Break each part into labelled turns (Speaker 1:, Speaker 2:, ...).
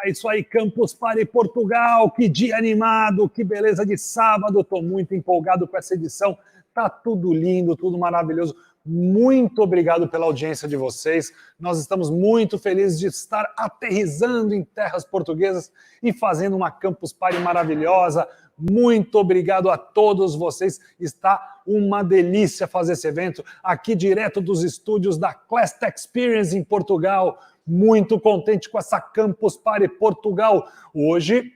Speaker 1: É isso aí, Campus Party Portugal, que dia animado, que beleza de sábado, estou muito empolgado com essa edição, tá tudo lindo, tudo maravilhoso. Muito obrigado pela audiência de vocês, nós estamos muito felizes de estar aterrissando em terras portuguesas e fazendo uma Campus Party maravilhosa. Muito obrigado a todos vocês, está uma delícia fazer esse evento aqui direto dos estúdios da Class Tech Experience em Portugal. Muito contente com essa Campus Party Portugal. Hoje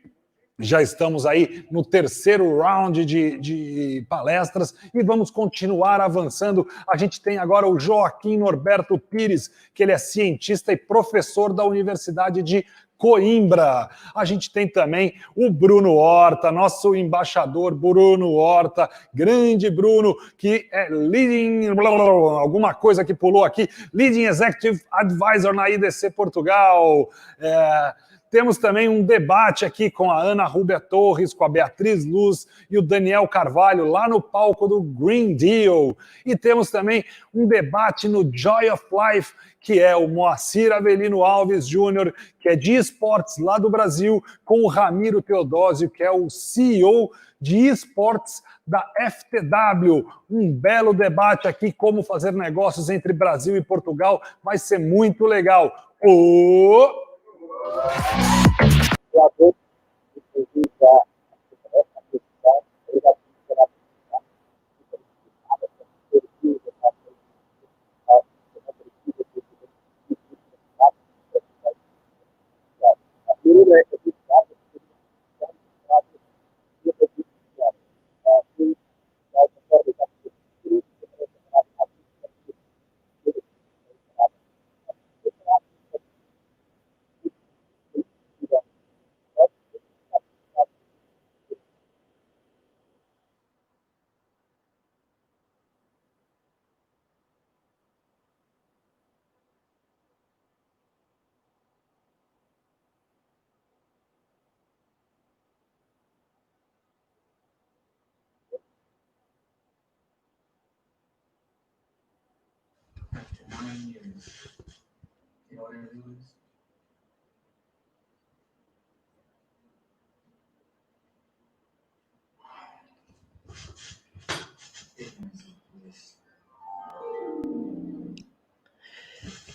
Speaker 1: já estamos aí no terceiro round de palestras e vamos continuar avançando. A gente tem agora o Joaquim Norberto Pires, que ele é cientista e professor da Universidade de Coimbra. A gente tem também o Bruno Horta, nosso embaixador Bruno Horta, grande Bruno, que é Leading, alguma coisa que pulou aqui, Leading Executive Advisor na IDC Portugal. Temos também um debate aqui com a Ana Rúbia Torres, com a Beatriz Luz e o Daniel Carvalho, lá no palco do Green Deal. E temos também um debate no Joy of Life, que é o Moacir Avelino Alves Júnior, que é de esportes lá do Brasil, com o Ramiro Teodósio, que é o CEO de esportes da FTW. Um belo debate aqui, como fazer negócios entre Brasil e Portugal, vai ser muito legal.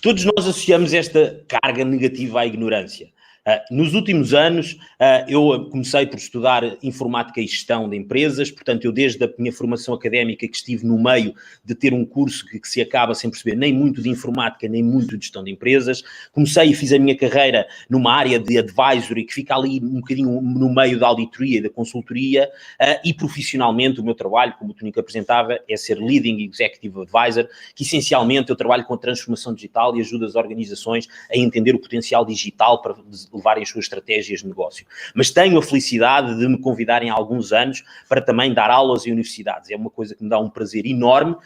Speaker 2: Todos nós associamos esta carga negativa à ignorância. Nos últimos anos, eu comecei por estudar informática e gestão de empresas, portanto, eu desde a minha formação académica que estive no meio de ter um curso que se acaba sem perceber nem muito de informática, nem muito de gestão de empresas. Comecei e fiz a minha carreira numa área de advisory, que fica ali um bocadinho no meio da auditoria e da consultoria, e profissionalmente o meu trabalho, como o Tonico apresentava, é ser Leading Executive Advisor, que essencialmente eu trabalho com a transformação digital e ajudo as organizações a entender o potencial digital para levarem as suas estratégias de negócio. Mas tenho a felicidade de me convidarem há alguns anos para também dar aulas em universidades. É uma coisa que me dá um prazer enorme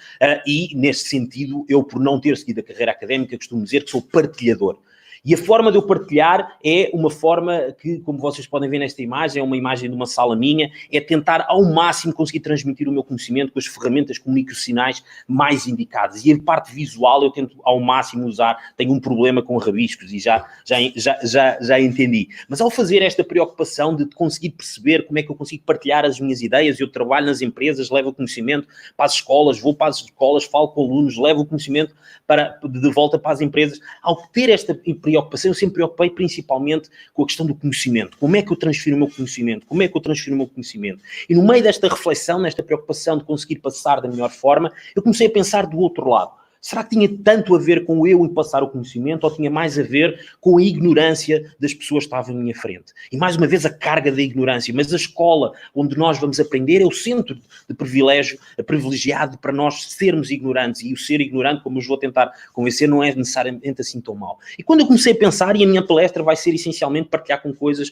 Speaker 2: e, nesse sentido, eu, por não ter seguido a carreira académica, costumo dizer que sou partilhador. E a forma de eu partilhar é uma forma que, como vocês podem ver nesta imagem, é uma imagem de uma sala minha, é tentar ao máximo conseguir transmitir o meu conhecimento com as ferramentas comunicacionais mais indicadas. E a parte visual eu tento ao máximo usar, tenho um problema com rabiscos e já entendi. Mas ao fazer esta preocupação de conseguir perceber como é que eu consigo partilhar as minhas ideias, eu trabalho nas empresas, levo o conhecimento para as escolas, vou para as escolas, falo com alunos, levo o conhecimento de volta para as empresas. Ao ter esta preocupação, eu sempre preocupei principalmente com a questão do conhecimento. Como é que eu transfiro o meu conhecimento? Como é que eu transfiro o meu conhecimento? E no meio desta reflexão, nesta preocupação de conseguir passar da melhor forma, eu comecei a pensar do outro lado. Será que tinha tanto a ver com eu em passar o conhecimento ou tinha mais a ver com a ignorância das pessoas que estavam à minha frente? E mais uma vez a carga da ignorância. Mas a escola onde nós vamos aprender é o centro de privilégio, privilegiado para nós sermos ignorantes. E o ser ignorante, como eu vos vou tentar convencer, não é necessariamente assim tão mau. E quando eu comecei a pensar, e a minha palestra vai ser essencialmente partilhar com coisas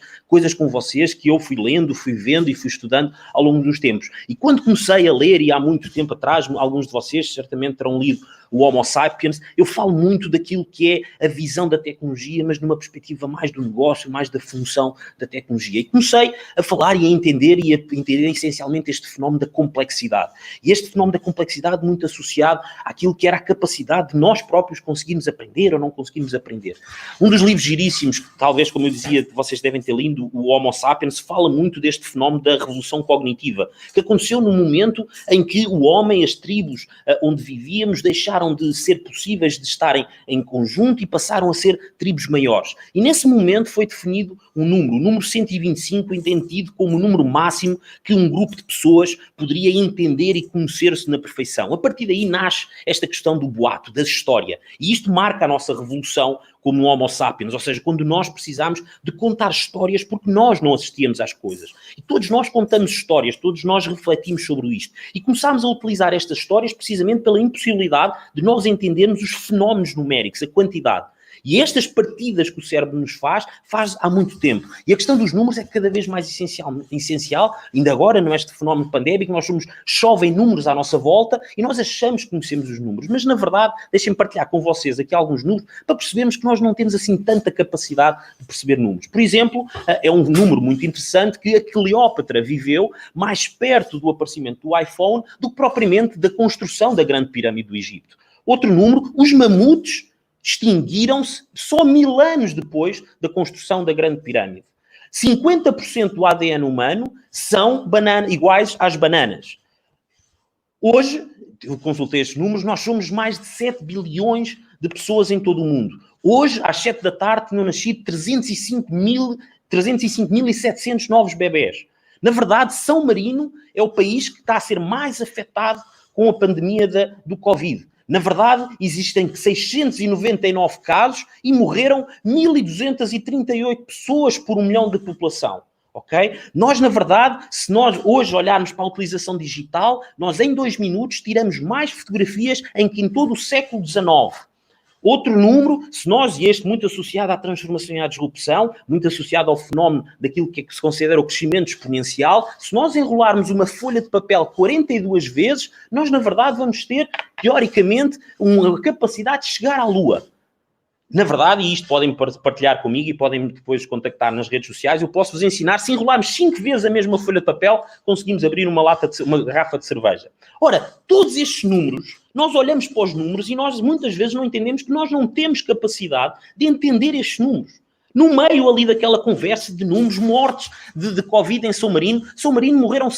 Speaker 2: com vocês que eu fui lendo, fui vendo e fui estudando ao longo dos tempos. E quando comecei a ler, e há muito tempo atrás, alguns de vocês certamente terão lido o Homo sapiens, eu falo muito daquilo que é a visão da tecnologia, mas numa perspectiva mais do negócio, mais da função da tecnologia. E comecei a falar e a entender essencialmente este fenómeno da complexidade. E este fenómeno da complexidade muito associado àquilo que era a capacidade de nós próprios conseguirmos aprender ou não conseguirmos aprender. Um dos livros giríssimos, que talvez, como eu dizia, vocês devem ter lido, o Homo Sapiens, fala muito deste fenómeno da revolução cognitiva, que aconteceu no momento em que o homem, as tribos onde vivíamos, deixaram de ser possíveis de estarem em conjunto e passaram a ser tribos maiores. E nesse momento foi definido um número, o número 125, entendido como o número máximo que um grupo de pessoas poderia entender e conhecer-se na perfeição. A partir daí nasce esta questão do boato, da história. E isto marca a nossa revolução como Homo sapiens, ou seja, quando nós precisamos de contar histórias porque nós não assistíamos às coisas. E todos nós contamos histórias, todos nós refletimos sobre isto. E começámos a utilizar estas histórias precisamente pela impossibilidade de nós entendermos os fenómenos numéricos, a quantidade. E estas partidas que o cérebro nos faz há muito tempo. E a questão dos números é cada vez mais essencial. Ainda agora, neste fenómeno pandémico, chovem números à nossa volta e nós achamos que conhecemos os números. Mas, na verdade, deixem-me partilhar com vocês aqui alguns números para percebermos que nós não temos assim tanta capacidade de perceber números. Por exemplo, é um número muito interessante que a Cleópatra viveu mais perto do aparecimento do iPhone do que propriamente da construção da Grande Pirâmide do Egito. Outro número, os mamutes extinguiram-se só 1000 anos depois da construção da Grande Pirâmide. 50% do ADN humano são iguais às bananas. Hoje, eu consultei estes números, nós somos mais de 7 bilhões de pessoas em todo o mundo. Hoje, às 7 da tarde, tinham nascido 305.700 novos bebés. Na verdade, São Marino é o país que está a ser mais afetado com a pandemia do Covid. Na verdade, existem 699 casos e morreram 1.238 pessoas por 1 milhão de população. Ok? Nós, na verdade, se nós hoje olharmos para a utilização digital, nós em 2 minutos tiramos mais fotografias em que em todo o século XIX. Outro número, e este muito associado à transformação e à disrupção, muito associado ao fenómeno daquilo que se considera o crescimento exponencial, se nós enrolarmos uma folha de papel 42 vezes, nós, na verdade, vamos ter, teoricamente, uma capacidade de chegar à Lua. Na verdade, e isto podem partilhar comigo e podem depois contactar nas redes sociais, eu posso-vos ensinar, se enrolarmos 5 vezes a mesma folha de papel, conseguimos abrir uma garrafa de cerveja. Ora, todos estes números, nós olhamos para os números e nós muitas vezes não entendemos que nós não temos capacidade de entender estes números. No meio ali daquela conversa de números mortos de Covid em São Marino morreram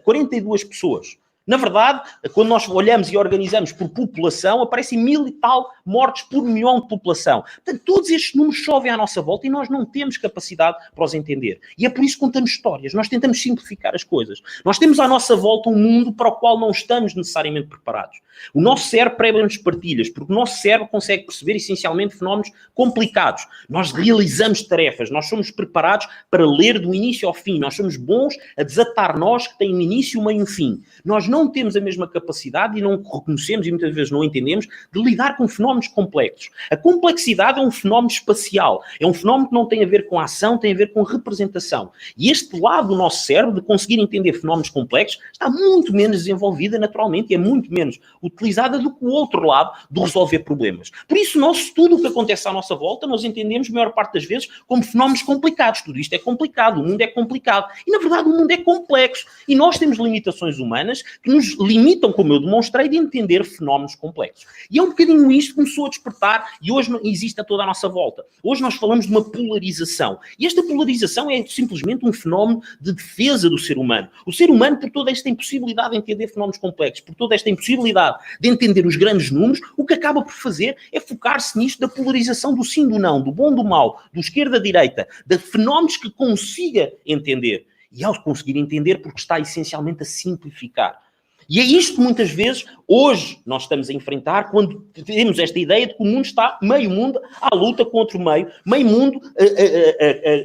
Speaker 2: 42 pessoas. Na verdade, quando nós olhamos e organizamos por população, aparecem 1000 e tal mortes por 1 milhão de população. Portanto, todos estes números chovem à nossa volta e nós não temos capacidade para os entender. E é por isso que contamos histórias. Nós tentamos simplificar as coisas. Nós temos à nossa volta um mundo para o qual não estamos necessariamente preparados. O nosso cérebro prega-nos partilhas, porque o nosso cérebro consegue perceber essencialmente fenómenos complicados. Nós realizamos tarefas, nós somos preparados para ler do início ao fim, nós somos bons a desatar nós que têm um início, um meio e um fim. Nós não temos a mesma capacidade e não reconhecemos e muitas vezes não entendemos de lidar com fenómenos complexos. A complexidade é um fenómeno espacial, é um fenómeno que não tem a ver com a ação, tem a ver com representação. E este lado do nosso cérebro, de conseguir entender fenómenos complexos, está muito menos desenvolvida naturalmente e é muito menos utilizada do que o outro lado de resolver problemas. Por isso, nós, tudo o que acontece à nossa volta, nós entendemos, a maior parte das vezes, como fenómenos complicados. Tudo isto é complicado, o mundo é complicado. E, na verdade, o mundo é complexo. E nós temos limitações humanas que nos limitam, como eu demonstrei, de entender fenómenos complexos. E é um bocadinho isto que começou a despertar e hoje existe a toda a nossa volta. Hoje nós falamos de uma polarização. E esta polarização é simplesmente um fenómeno de defesa do ser humano. O ser humano, por toda esta impossibilidade de entender fenómenos complexos, por toda esta impossibilidade de entender os grandes números, o que acaba por fazer é focar-se nisto da polarização do sim, do não, do bom, do mau, do esquerda-direita, de fenómenos que consiga entender. E ao conseguir entender, porque está essencialmente a simplificar. E é isto que muitas vezes, hoje, nós estamos a enfrentar quando temos esta ideia de que o mundo está, meio mundo, à luta contra o meio mundo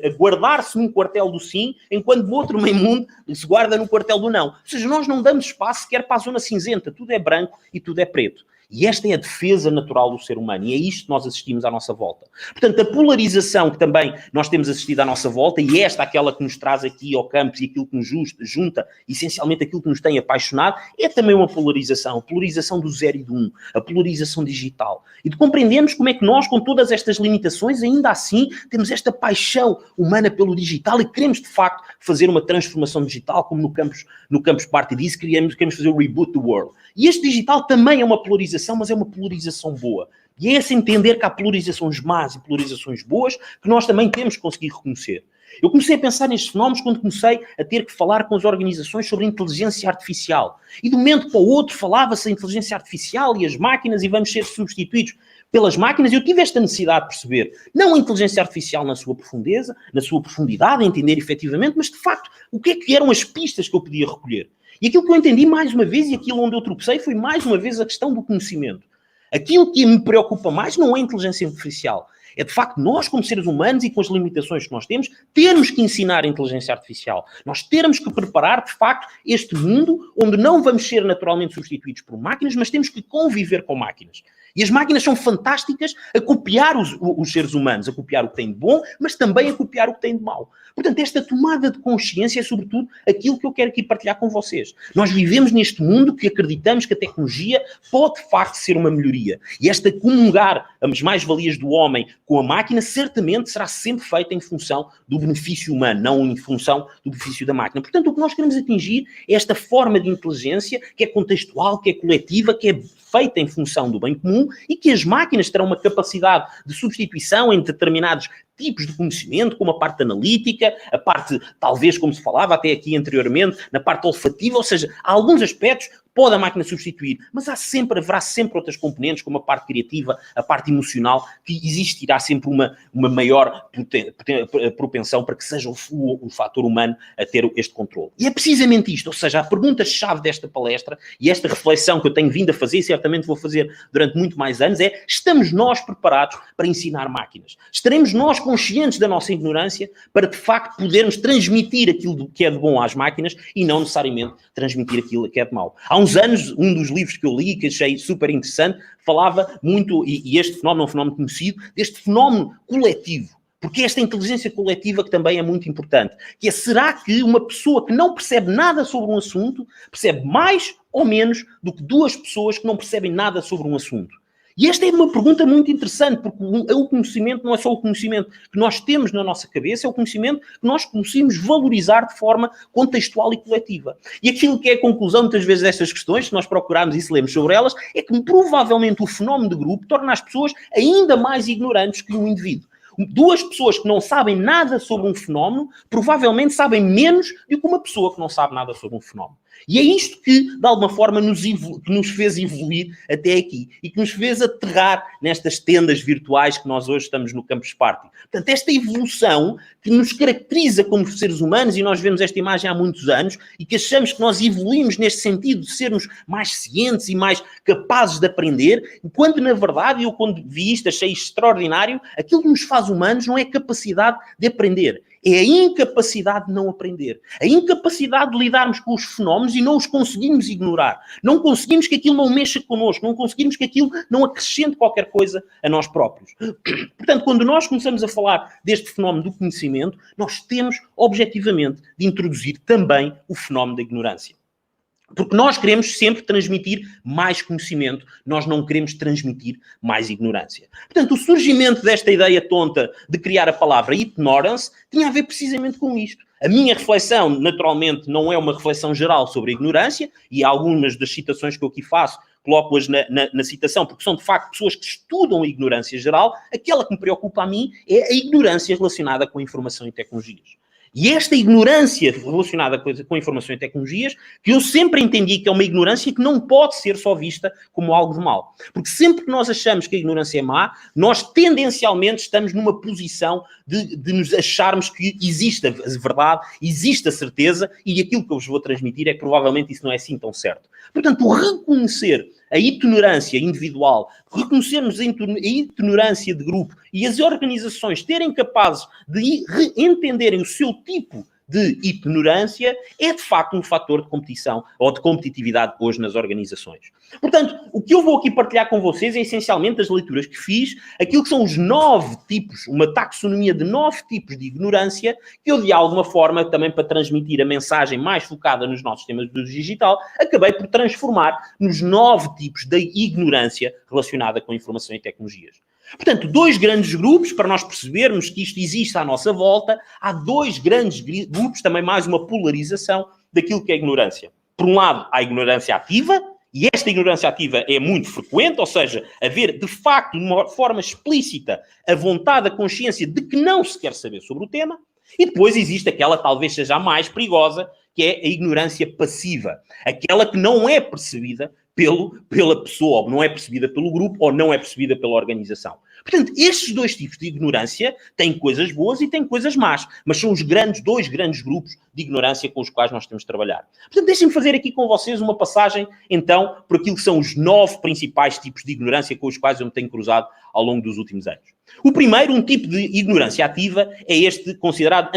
Speaker 2: a guardar-se num quartel do sim, enquanto o outro meio mundo se guarda no quartel do não. Ou seja, nós não damos espaço sequer para a zona cinzenta, tudo é branco e tudo é preto. E esta é a defesa natural do ser humano, e é isto que nós assistimos à nossa volta. Portanto, a polarização que também nós temos assistido à nossa volta, e esta aquela que nos traz aqui ao campus e aquilo que nos junta, essencialmente aquilo que nos tem apaixonado, é também uma polarização, a polarização do 0 e do 1, a polarização digital. E de compreendermos como é que nós, com todas estas limitações, ainda assim temos esta paixão humana pelo digital e queremos, de facto, fazer uma transformação digital, como no campus Party disse, queremos fazer o reboot do world. E este digital também é uma polarização, mas é uma polarização boa. E é esse entender que há polarizações más e polarizações boas que nós também temos que conseguir reconhecer. Eu comecei a pensar nestes fenómenos quando comecei a ter que falar com as organizações sobre inteligência artificial. E de um momento para o outro falava-se a inteligência artificial e as máquinas e vamos ser substituídos pelas máquinas. E eu tive esta necessidade de perceber, não a inteligência artificial na sua profundeza, na sua profundidade, a entender efetivamente, mas de facto, o que é que eram as pistas que eu podia recolher? E aquilo que eu entendi mais uma vez, e aquilo onde eu tropecei, foi mais uma vez a questão do conhecimento. Aquilo que me preocupa mais não é a inteligência artificial. É, de facto, nós, como seres humanos e com as limitações que nós temos, termos que ensinar a inteligência artificial. Nós termos que preparar, de facto, este mundo onde não vamos ser naturalmente substituídos por máquinas, mas temos que conviver com máquinas. E as máquinas são fantásticas a copiar os seres humanos, a copiar o que tem de bom, mas também a copiar o que tem de mau. Portanto, esta tomada de consciência é, sobretudo, aquilo que eu quero aqui partilhar com vocês. Nós vivemos neste mundo que acreditamos que a tecnologia pode, de facto, ser uma melhoria. E esta comungar as mais-valias do homem com a máquina, certamente será sempre feita em função do benefício humano, não em função do benefício da máquina. Portanto, o que nós queremos atingir é esta forma de inteligência que é contextual, que é coletiva, que é feita em função do bem comum e que as máquinas terão uma capacidade de substituição em determinados tipos de conhecimento, como a parte analítica, a parte, talvez, como se falava até aqui anteriormente, na parte olfativa, ou seja, há alguns aspectos que pode a máquina substituir, mas haverá sempre outras componentes, como a parte criativa, a parte emocional, que existirá sempre uma maior propensão para que seja o fator humano a ter este controle. E é precisamente isto, ou seja, a pergunta-chave desta palestra, e esta reflexão que eu tenho vindo a fazer, e certamente vou fazer durante muito mais anos, é: estamos nós preparados para ensinar máquinas? Estaremos nós conscientes da nossa ignorância para, de facto, podermos transmitir aquilo que é de bom às máquinas e não necessariamente transmitir aquilo que é de mau? Há uns anos, um dos livros que eu li, que achei super interessante, falava muito, e este fenómeno é um fenómeno conhecido, deste fenómeno coletivo. Porque esta inteligência coletiva que também é muito importante, que é: será que uma pessoa que não percebe nada sobre um assunto percebe mais ou menos do que duas pessoas que não percebem nada sobre um assunto? E esta é uma pergunta muito interessante, porque o conhecimento não é só o conhecimento que nós temos na nossa cabeça, é o conhecimento que nós conseguimos valorizar de forma contextual e coletiva. E aquilo que é a conclusão, muitas vezes, destas questões, se nós procurarmos e se lemos sobre elas, é que provavelmente o fenómeno de grupo torna as pessoas ainda mais ignorantes que um indivíduo. Duas pessoas que não sabem nada sobre um fenómeno, provavelmente sabem menos do que uma pessoa que não sabe nada sobre um fenómeno. E é isto que, de alguma forma, que nos fez evoluir até aqui e que nos fez aterrar nestas tendas virtuais que nós hoje estamos no Campus Party. Portanto, esta evolução que nos caracteriza como seres humanos, e nós vemos esta imagem há muitos anos, e que achamos que nós evoluímos neste sentido de sermos mais cientes e mais capazes de aprender, enquanto, na verdade, eu quando vi isto achei extraordinário, aquilo que nos faz humanos não é a capacidade de aprender, é a incapacidade de não aprender. A incapacidade de lidarmos com os fenómenos e não os conseguimos ignorar. Não conseguimos que aquilo não mexa connosco, não conseguimos que aquilo não acrescente qualquer coisa a nós próprios. Portanto, quando nós começamos a falar deste fenómeno do conhecimento, nós temos, objetivamente, de introduzir também o fenómeno da ignorância. Porque nós queremos sempre transmitir mais conhecimento, nós não queremos transmitir mais ignorância. Portanto, o surgimento desta ideia tonta de criar a palavra ignorance tinha a ver precisamente com isto. A minha reflexão, naturalmente, não é uma reflexão geral sobre a ignorância, e algumas das citações que eu aqui faço coloco-as na citação, porque são, de facto, pessoas que estudam a ignorância geral. Aquela que me preocupa a mim é a ignorância relacionada com a informação e tecnologias. E esta ignorância relacionada com a informação e tecnologias, que eu sempre entendi que é uma ignorância que não pode ser só vista como algo de mau. Porque sempre que nós achamos que a ignorância é má, nós tendencialmente estamos numa posição de nos acharmos que existe a verdade, existe a certeza, e aquilo que eu vos vou transmitir é que provavelmente isso não é assim tão certo. Portanto, o reconhecer a itinerância individual, reconhecermos a itinerância de grupo e as organizações terem capazes de entenderem o seu tipo de ignorância é, de facto, um fator de competição ou de competitividade hoje nas organizações. Portanto, o que eu vou aqui partilhar com vocês é, essencialmente, as leituras que fiz, aquilo que são os 9 tipos, uma taxonomia de 9 tipos de ignorância, que eu, de alguma forma, também para transmitir a mensagem mais focada nos nossos temas do digital, acabei por transformar nos 9 tipos de ignorância relacionada com informação e tecnologias. Portanto, 2 grandes grupos, para nós percebermos que isto existe à nossa volta, há 2 grandes grupos, também mais uma polarização daquilo que é ignorância. Por um lado, há a ignorância ativa, e esta ignorância ativa é muito frequente, ou seja, haver, de facto, de uma forma explícita, a vontade, a consciência de que não se quer saber sobre o tema, e depois existe aquela, talvez seja a mais perigosa, que é a ignorância passiva, aquela que não é percebida pela pessoa, ou não é percebida pelo grupo, ou não é percebida pela organização. Portanto, estes 2 tipos de ignorância têm coisas boas e têm coisas más, mas são os 2 grandes grupos de ignorância com os quais nós temos de trabalhar. Portanto, deixem-me fazer aqui com vocês uma passagem, então, por aquilo que são os 9 principais tipos de ignorância com os quais eu me tenho cruzado ao longo dos últimos anos. O primeiro, um tipo de ignorância ativa, é este considerado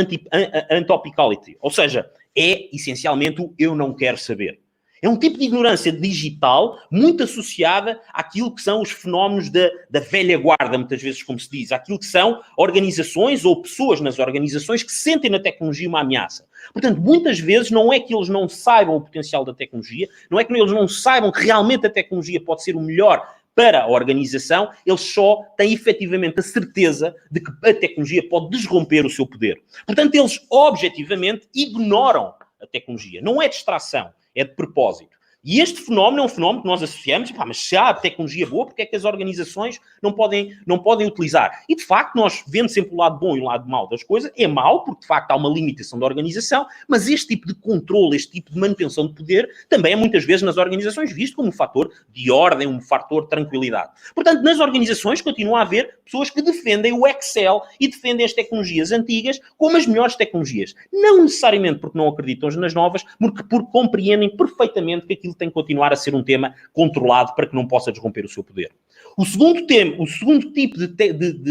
Speaker 2: antopicality, ou seja, é essencialmente o eu não quero saber. É um tipo de ignorância digital muito associada àquilo que são os fenómenos da velha guarda, muitas vezes, como se diz, àquilo que são organizações ou pessoas nas organizações que sentem na tecnologia uma ameaça. Portanto, muitas vezes não é que eles não saibam o potencial da tecnologia, não é que eles não saibam que realmente a tecnologia pode ser o melhor para a organização, eles só têm efetivamente a certeza de que a tecnologia pode desromper o seu poder. Portanto, eles objetivamente ignoram a tecnologia. Não é distração. É de propósito. E este fenómeno é um fenómeno que nós associamos, mas se há tecnologia boa, porque é que as organizações não podem utilizar? E, de facto, nós vendo sempre o lado bom e o lado mau das coisas, é mau, porque, de facto, há uma limitação da organização, mas este tipo de controle, este tipo de manutenção de poder, também é muitas vezes nas organizações visto como um fator de ordem, um fator de tranquilidade. Portanto, nas organizações continua a haver pessoas que defendem o Excel e defendem as tecnologias antigas como as melhores tecnologias. Não necessariamente porque não acreditam nas novas, porque compreendem perfeitamente que aquilo tem que continuar a ser um tema controlado para que não possa desromper o seu poder. O segundo tipo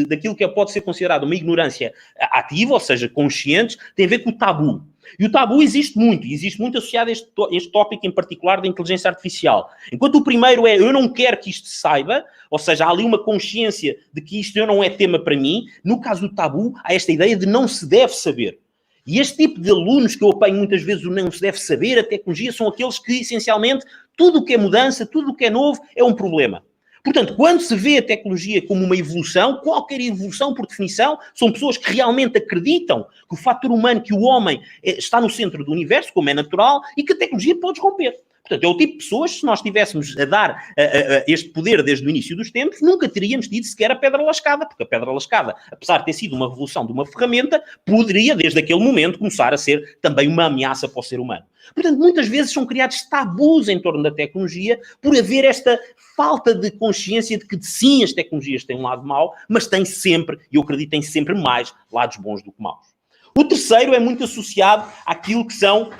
Speaker 2: daquilo que pode ser considerado uma ignorância ativa, ou seja, consciente, tem a ver com o tabu. E o tabu existe muito associado a este tópico em particular da inteligência artificial. Enquanto o primeiro é eu não quero que isto se saiba, ou seja, há ali uma consciência de que isto não é tema para mim, no caso do tabu, há esta ideia de não se deve saber. E este tipo de alunos que eu apanho muitas vezes o não se deve saber, a tecnologia, são aqueles que, essencialmente, tudo o que é mudança, tudo o que é novo, é um problema. Portanto, quando se vê a tecnologia como uma evolução, qualquer evolução, por definição, são pessoas que realmente acreditam que o fator humano, que o homem está no centro do universo, como é natural, e que a tecnologia pode romper. Portanto, é o tipo de pessoas, se nós estivéssemos a dar este poder desde o início dos tempos, nunca teríamos tido sequer a pedra lascada, porque a pedra lascada, apesar de ter sido uma revolução de uma ferramenta, poderia, desde aquele momento, começar a ser também uma ameaça para o ser humano. Portanto, muitas vezes são criados tabus em torno da tecnologia por haver esta falta de consciência de que, sim, as tecnologias têm um lado mau, mas têm sempre, e eu acredito, têm sempre mais lados bons do que maus. O terceiro é muito associado àquilo que são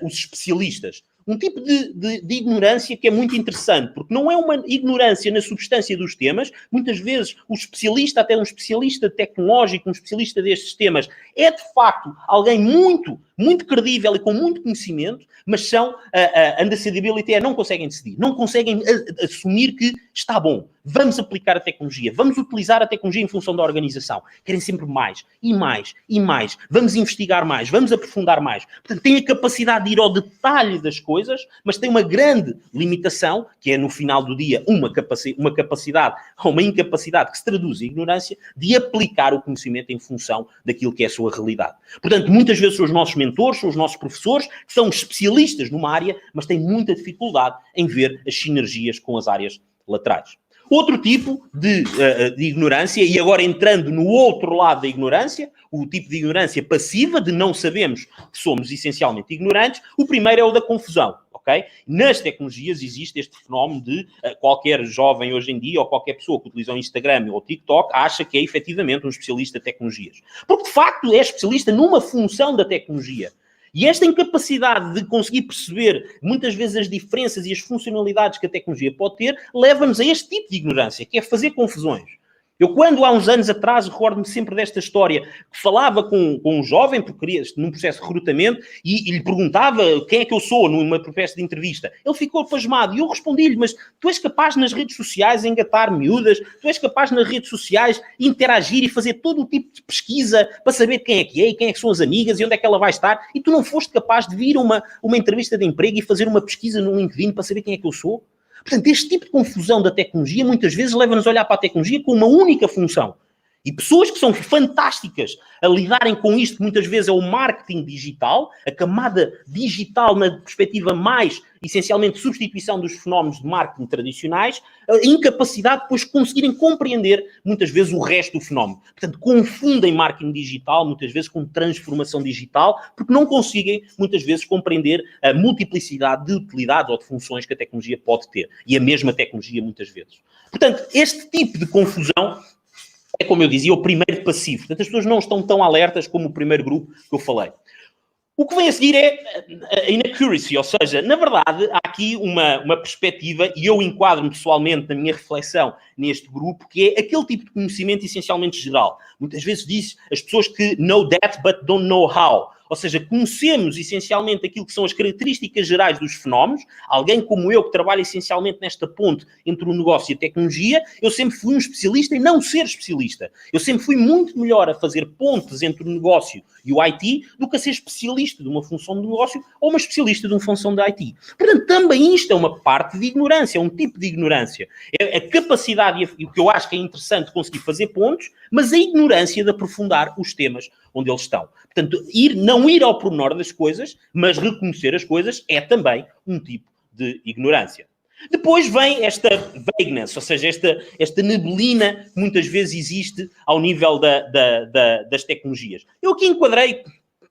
Speaker 2: os especialistas. Um tipo de ignorância que é muito interessante, porque não é uma ignorância na substância dos temas. Muitas vezes o especialista, até um especialista tecnológico, um especialista destes temas, é de facto alguém muito credível e com muito conhecimento, mas são undecidability, não conseguem decidir, não conseguem assumir que está bom, vamos aplicar a tecnologia, vamos utilizar a tecnologia em função da organização. Querem sempre mais, e mais, e mais. Vamos investigar mais, vamos aprofundar mais. Portanto, têm a capacidade de ir ao detalhe das coisas, mas têm uma grande limitação, que é no final do dia uma capacidade ou uma incapacidade que se traduz em ignorância, de aplicar o conhecimento em função daquilo que é a sua realidade. Portanto, muitas vezes são os nossos mentores, são os nossos professores, que são especialistas numa área, mas têm muita dificuldade em ver as sinergias com as áreas laterais. Outro tipo de ignorância, e agora entrando no outro lado da ignorância, o tipo de ignorância passiva, de não sabemos que somos essencialmente ignorantes, o primeiro é o da confusão. Okay? Nas tecnologias existe este fenómeno de qualquer jovem hoje em dia ou qualquer pessoa que utiliza o Instagram ou o TikTok acha que é efetivamente um especialista de tecnologias. Porque de facto é especialista numa função da tecnologia. E esta incapacidade de conseguir perceber muitas vezes as diferenças e as funcionalidades que a tecnologia pode ter leva-nos a este tipo de ignorância, que é fazer confusões. Eu, quando há uns anos atrás, recordo-me sempre desta história, que falava com um jovem, porque queria, num processo de recrutamento, e lhe perguntava quem é que eu sou, numa processo de entrevista. Ele ficou pasmado, e eu respondi-lhe, mas tu és capaz nas redes sociais engatar miúdas, tu és capaz nas redes sociais interagir e fazer todo o tipo de pesquisa para saber quem é e quem é que são as amigas e onde é que ela vai estar, e tu não foste capaz de vir a uma entrevista de emprego e fazer uma pesquisa no LinkedIn para saber quem é que eu sou? Portanto, este tipo de confusão da tecnologia muitas vezes leva-nos a olhar para a tecnologia com uma única função. E pessoas que são fantásticas a lidarem com isto, que muitas vezes é o marketing digital, a camada digital na perspectiva mais, essencialmente, substituição dos fenómenos de marketing tradicionais, a incapacidade de depois conseguirem compreender, muitas vezes, o resto do fenómeno. Portanto, confundem marketing digital, muitas vezes, com transformação digital, porque não conseguem, muitas vezes, compreender a multiplicidade de utilidades ou de funções que a tecnologia pode ter. E a mesma tecnologia, muitas vezes. Portanto, este tipo de confusão é, como eu dizia, o primeiro passivo. Portanto, as pessoas não estão tão alertas como o primeiro grupo que eu falei. O que vem a seguir é a inaccuracy, ou seja, na verdade, há aqui uma perspectiva, e eu enquadro-me pessoalmente na minha reflexão neste grupo, que é aquele tipo de conhecimento essencialmente geral. Muitas vezes diz as pessoas que know that but don't know how. Ou seja, conhecemos essencialmente aquilo que são as características gerais dos fenómenos. Alguém como eu, que trabalha essencialmente nesta ponte entre o negócio e a tecnologia, eu sempre fui um especialista em não ser especialista. Eu sempre fui muito melhor a fazer pontes entre o negócio e o IT do que a ser especialista de uma função de negócio ou uma especialista de uma função de IT. Portanto, também isto é uma parte de ignorância, é um tipo de ignorância. É a capacidade, e o que eu acho que é interessante conseguir fazer pontos, mas a ignorância de aprofundar os temas onde eles estão. Portanto, não ir ao pormenor das coisas, mas reconhecer as coisas é também um tipo de ignorância. Depois vem esta vagueness, ou seja, esta neblina que muitas vezes existe ao nível das tecnologias. Eu aqui enquadrei,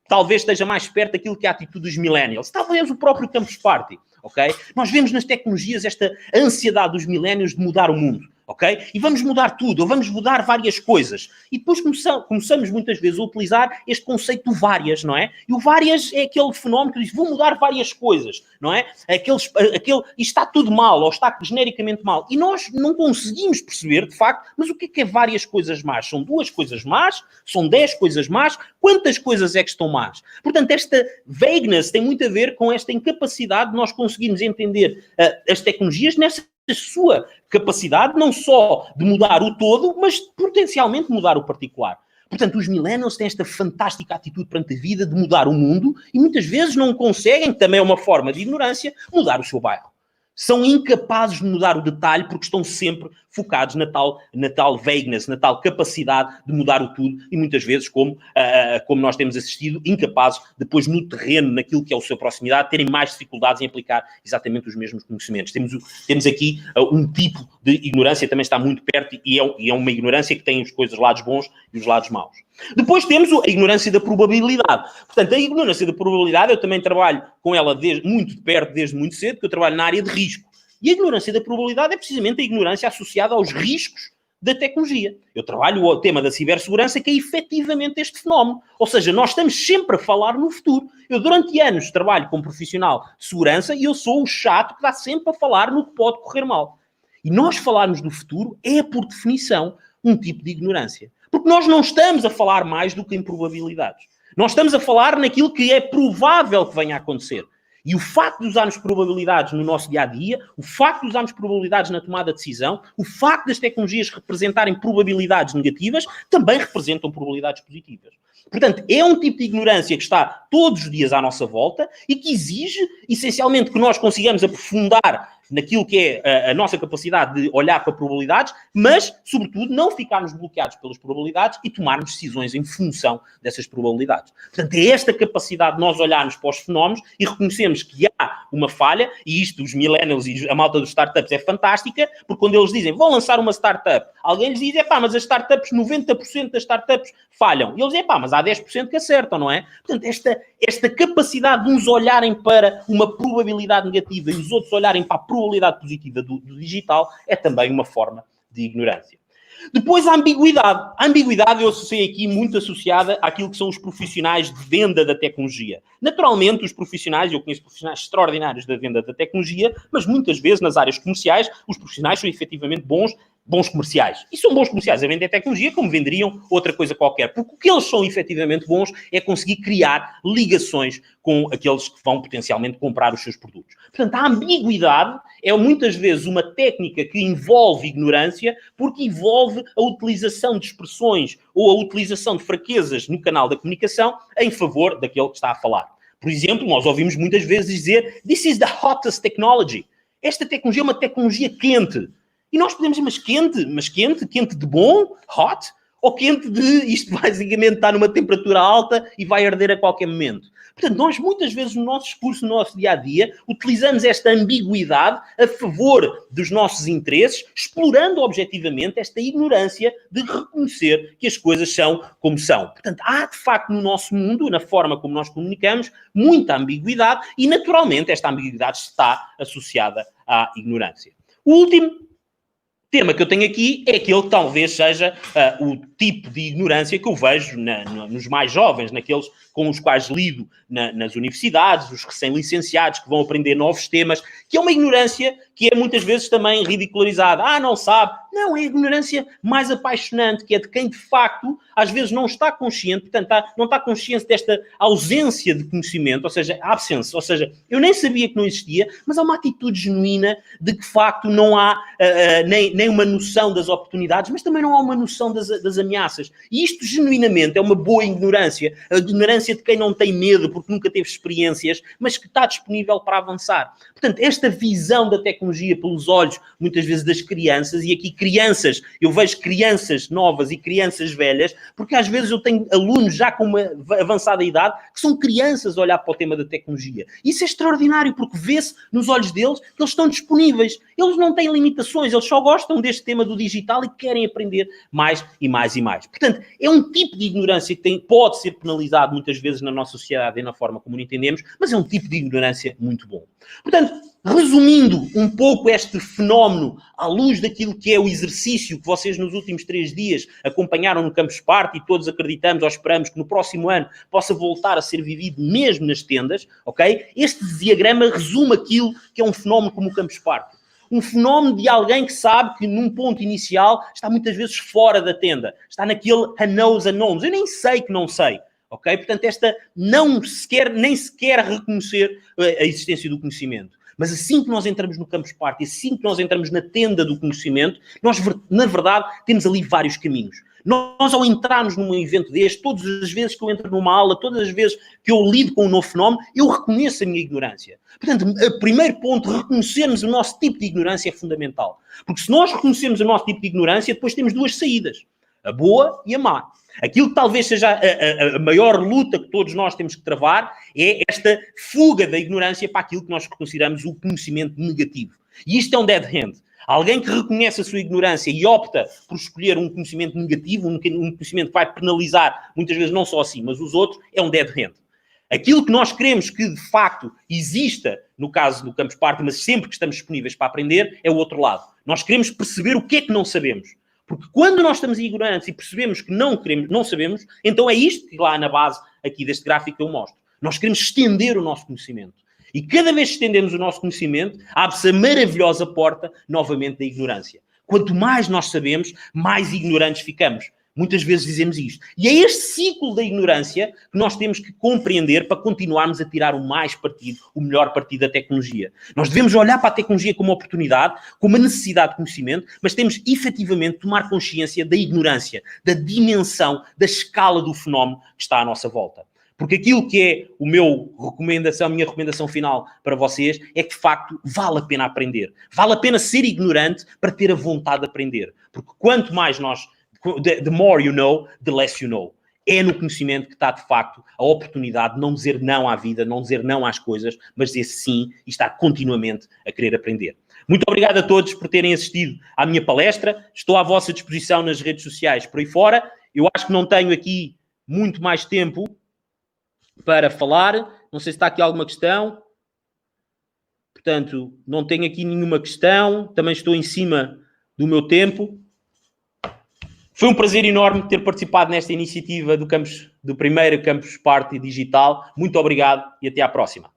Speaker 2: talvez esteja mais perto daquilo que é a atitude dos millennials, talvez o próprio Campus Party, ok? Nós vemos nas tecnologias esta ansiedade dos millennials de mudar o mundo. Ok? E vamos mudar tudo, ou vamos mudar várias coisas. E depois começamos muitas vezes a utilizar este conceito do várias, não é? E o várias é aquele fenómeno que diz, vou mudar várias coisas, não é? Isto está tudo mal, ou está genericamente mal. E nós não conseguimos perceber, de facto, mas o que é várias coisas más? São 2 coisas más? São 10 coisas más? Quantas coisas é que estão más? Portanto, esta vagueness tem muito a ver com esta incapacidade de nós conseguirmos entender as tecnologias nessa sua capacidade, não só de mudar o todo, mas potencialmente mudar o particular. Portanto, os millennials têm esta fantástica atitude perante a vida de mudar o mundo e muitas vezes não conseguem, também é uma forma de ignorância, mudar o seu bairro. São incapazes de mudar o detalhe porque estão sempre focados na tal vagueness, na tal capacidade de mudar o tudo e muitas vezes, como nós temos assistido, incapazes depois no terreno, naquilo que é a sua proximidade, terem mais dificuldades em aplicar exatamente os mesmos conhecimentos. Temos aqui um tipo de ignorância que também está muito perto e é uma ignorância que tem os lados bons e os lados maus. Depois temos a ignorância da probabilidade. Portanto, a ignorância da probabilidade, eu também trabalho com ela muito de perto, desde muito cedo, porque eu trabalho na área de risco. E a ignorância da probabilidade é precisamente a ignorância associada aos riscos da tecnologia. Eu trabalho o tema da cibersegurança, que é efetivamente este fenómeno. Ou seja, nós estamos sempre a falar no futuro. Eu, durante anos, trabalho como profissional de segurança e eu sou o chato que está sempre a falar no que pode correr mal. E nós falarmos do futuro é, por definição, um tipo de ignorância. Porque nós não estamos a falar mais do que em probabilidades. Nós estamos a falar naquilo que é provável que venha a acontecer. E o facto de usarmos probabilidades no nosso dia-a-dia, o facto de usarmos probabilidades na tomada de decisão, o facto das tecnologias representarem probabilidades negativas, também representam probabilidades positivas. Portanto, é um tipo de ignorância que está todos os dias à nossa volta e que exige, essencialmente, que nós consigamos aprofundar naquilo que é a nossa capacidade de olhar para probabilidades, mas, sobretudo, não ficarmos bloqueados pelas probabilidades e tomarmos decisões em função dessas probabilidades. Portanto, é esta capacidade de nós olharmos para os fenómenos e reconhecermos que há uma falha, e isto, os millennials e a malta dos startups é fantástica, porque quando eles dizem, vão lançar uma startup, alguém lhes diz, mas as startups, 90% das startups falham. E eles dizem, mas há 10% que acertam, não é? Portanto, esta capacidade de uns olharem para uma probabilidade negativa e os outros olharem para a probabilidade positiva do digital é também uma forma de ignorância. Depois a ambiguidade. A ambiguidade eu associei aqui muito associada àquilo que são os profissionais de venda da tecnologia. Naturalmente, os profissionais, eu conheço profissionais extraordinários da venda da tecnologia, mas muitas vezes nas áreas comerciais os profissionais são efetivamente bons bons comerciais. E são bons comerciais a vender tecnologia como venderiam outra coisa qualquer. Porque o que eles são efetivamente bons é conseguir criar ligações com aqueles que vão potencialmente comprar os seus produtos. Portanto, a ambiguidade é muitas vezes uma técnica que envolve ignorância, porque envolve a utilização de expressões ou a utilização de fraquezas no canal da comunicação em favor daquele que está a falar. Por exemplo, nós ouvimos muitas vezes dizer "This is the hottest technology". Esta tecnologia é uma tecnologia quente. E nós podemos dizer, mas quente? Quente de bom? Hot? Ou quente de isto basicamente está numa temperatura alta e vai arder a qualquer momento? Portanto, nós muitas vezes no nosso discurso, no nosso dia-a-dia, utilizamos esta ambiguidade a favor dos nossos interesses, explorando objetivamente esta ignorância de reconhecer que as coisas são como são. Portanto, há de facto no nosso mundo, na forma como nós comunicamos, muita ambiguidade e naturalmente esta ambiguidade está associada à ignorância. O último tema que eu tenho aqui é aquele que talvez seja o tipo de ignorância que eu vejo nos mais jovens, naqueles com os quais lido nas universidades, os recém-licenciados que vão aprender novos temas, que é uma ignorância que é muitas vezes também ridicularizada. Não sabe. Não, é a ignorância mais apaixonante, que é de quem de facto às vezes não está consciente, portanto não está consciente desta ausência de conhecimento, ou seja, absence, ou seja, eu nem sabia que não existia, mas há uma atitude genuína de que de facto não há nem uma noção das oportunidades, mas também não há uma noção das ameaças. E isto genuinamente é uma boa ignorância, a ignorância de quem não tem medo porque nunca teve experiências, mas que está disponível para avançar. Portanto, esta visão da tecnologia pelos olhos, muitas vezes das crianças, e aqui crianças, eu vejo crianças novas e crianças velhas, porque às vezes eu tenho alunos já com uma avançada idade que são crianças a olhar para o tema da tecnologia. Isso é extraordinário, porque vê-se nos olhos deles que eles estão disponíveis. Eles não têm limitações, eles só gostam deste tema do digital e querem aprender mais e mais e mais. Portanto, é um tipo de ignorância que pode ser penalizado muitas vezes na nossa sociedade e na forma como o entendemos, mas é um tipo de ignorância muito bom. Portanto, resumindo um pouco este fenómeno à luz daquilo que é o exercício que vocês nos últimos 3 dias acompanharam no Campus Party e todos acreditamos ou esperamos que no próximo ano possa voltar a ser vivido mesmo nas tendas, ok? Este diagrama resume aquilo que é um fenómeno como o Campus Party. Um fenómeno de alguém que sabe que num ponto inicial está muitas vezes fora da tenda. Está naquele unknowns unknowns. Eu nem sei que não sei. Ok? Portanto, esta nem sequer reconhecer a existência do conhecimento. Mas assim que nós entramos no Campus Party, assim que nós entramos na tenda do conhecimento, nós, na verdade, temos ali vários caminhos. Nós, ao entrarmos num evento deste, todas as vezes que eu entro numa aula, todas as vezes que eu lido com um novo fenómeno, eu reconheço a minha ignorância. Portanto, o primeiro ponto, reconhecermos o nosso tipo de ignorância é fundamental. Porque se nós reconhecermos o nosso tipo de ignorância, depois temos 2 saídas. A boa e a má. Aquilo que talvez seja a maior luta que todos nós temos que travar é esta fuga da ignorância para aquilo que nós consideramos o conhecimento negativo. E isto é um dead hand. Alguém que reconhece a sua ignorância e opta por escolher um conhecimento negativo, um conhecimento que vai penalizar, muitas vezes não só assim, mas os outros, é um dead hand. Aquilo que nós queremos que, de facto, exista, no caso do Campus Party, mas sempre que estamos disponíveis para aprender, é o outro lado. Nós queremos perceber o que é que não sabemos. Porque quando nós estamos ignorantes e percebemos que não sabemos, então é isto que lá na base aqui deste gráfico eu mostro. Nós queremos estender o nosso conhecimento. E cada vez que estendemos o nosso conhecimento, abre-se a maravilhosa porta, novamente, da ignorância. Quanto mais nós sabemos, mais ignorantes ficamos. Muitas vezes dizemos isto. E é este ciclo da ignorância que nós temos que compreender para continuarmos a tirar o melhor partido da tecnologia. Nós devemos olhar para a tecnologia como uma oportunidade, como uma necessidade de conhecimento, mas temos efetivamente de tomar consciência da ignorância, da dimensão, da escala do fenómeno que está à nossa volta. Porque aquilo que é a minha recomendação final para vocês é que, de facto, vale a pena aprender. Vale a pena ser ignorante para ter a vontade de aprender. Porque quanto mais the more you know, the less you know. É no conhecimento que está, de facto, a oportunidade de não dizer não à vida, não dizer não às coisas, mas dizer sim e estar continuamente a querer aprender. Muito obrigado a todos por terem assistido à minha palestra. Estou à vossa disposição nas redes sociais por aí fora. Eu acho que não tenho aqui muito mais tempo para falar. Não sei se está aqui alguma questão. Portanto, não tenho aqui nenhuma questão. Também estou em cima do meu tempo. Foi um prazer enorme ter participado nesta iniciativa do primeiro Campus Party Digital. Muito obrigado e até à próxima.